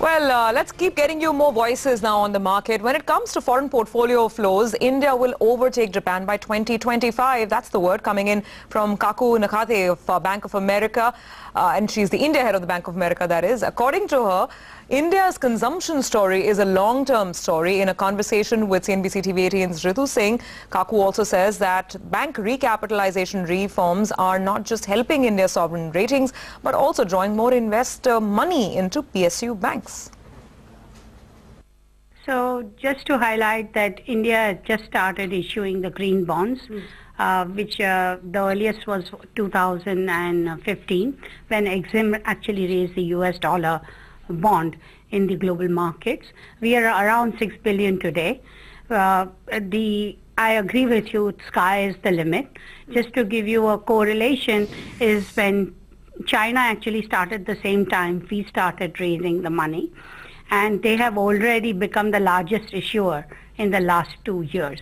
Well, let's keep getting you more voices now on the market. When it comes to foreign portfolio flows, India will overtake Japan by 2025. That's the word coming in from Kaku Nakhate of Bank of America. And she's the India head of the Bank of America, that is. According to her, India's consumption story is a long-term story. In a conversation with Cnbc TV 18's Ritu Singh, Kaku also says that bank recapitalization reforms are not just helping India's sovereign ratings, but also drawing more investor money into PSU banks. So just to highlight that India just started issuing the green bonds, which the earliest was 2015, when Exim actually raised the US dollar bond in the global markets. We are around 6 billion today. I agree with you, sky is the limit. Just to give you a correlation is when China actually started the same time we started raising the money, and they have already become the largest issuer in the last 2 years.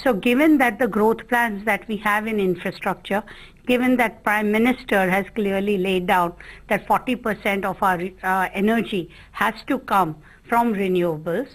So given that the growth plans that we have in infrastructure, given that Prime Minister has clearly laid out that 40% of our energy has to come from renewables,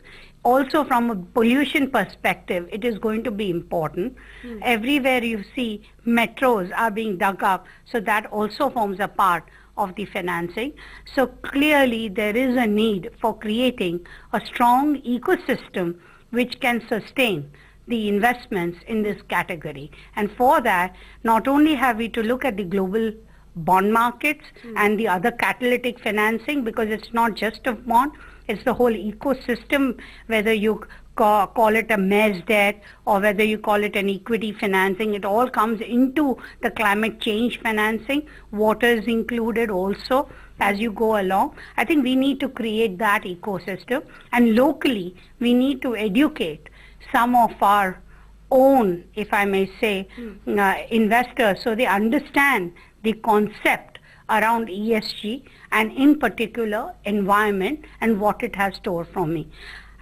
also from a pollution perspective, it is going to be important. Everywhere you see metros are being dug up, so that also forms a part of the financing. So clearly there is a need for creating a strong ecosystem which can sustain the investments in this category. And for that, not only have we to look at the global bond markets and the other catalytic financing, because it's not just a bond, it's the whole ecosystem, whether you call it a mezz debt or whether you call it an equity financing, it all comes into the climate change financing. Water is included also as you go along. I think we need to create that ecosystem, and locally we need to educate some of our own, if I may say, investors, so they understand the concept around ESG and in particular environment and what it has stored for me.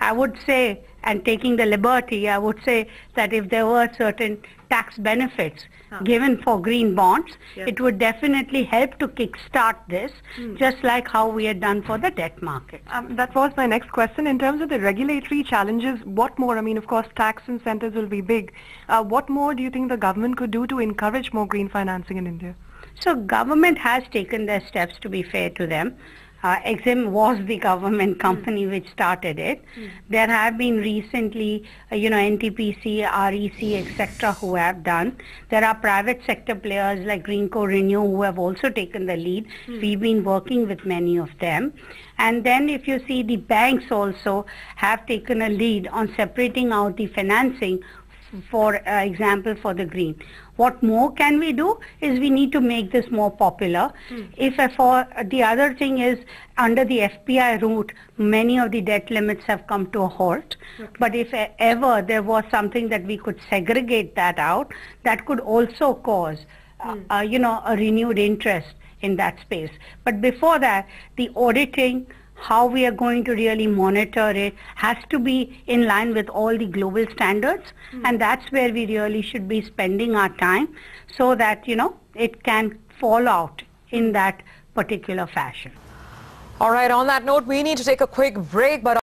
I would say, and taking the liberty, I would say that if there were certain tax benefits given for green bonds, it would definitely help to kickstart this, just like how we had done for the debt market. That was my next question. In terms of the regulatory challenges, what more? I mean, of course, tax incentives will be big. What more do you think the government could do to encourage more green financing in India? So government has taken their steps, to be fair to them. Exim was the government company which started it. There have been recently, NTPC, REC, etc. who have done. There are private sector players like Greenco Renew who have also taken the lead. We've been working with many of them. And then if you see, the banks also have taken a lead on separating out the financing, for example, for the green. What more can we do is we need to make this more popular. The other thing is, under the FPI route, many of the debt limits have come to a halt. But if ever there was something that we could segregate that out, that could also cause a renewed interest in that space. But before that, the auditing, how we are going to really monitor it, has to be in line with all the global standards, and that's where we really should be spending our time, so that it can fall out in that particular fashion. All right, on that note, we need to take a quick break, but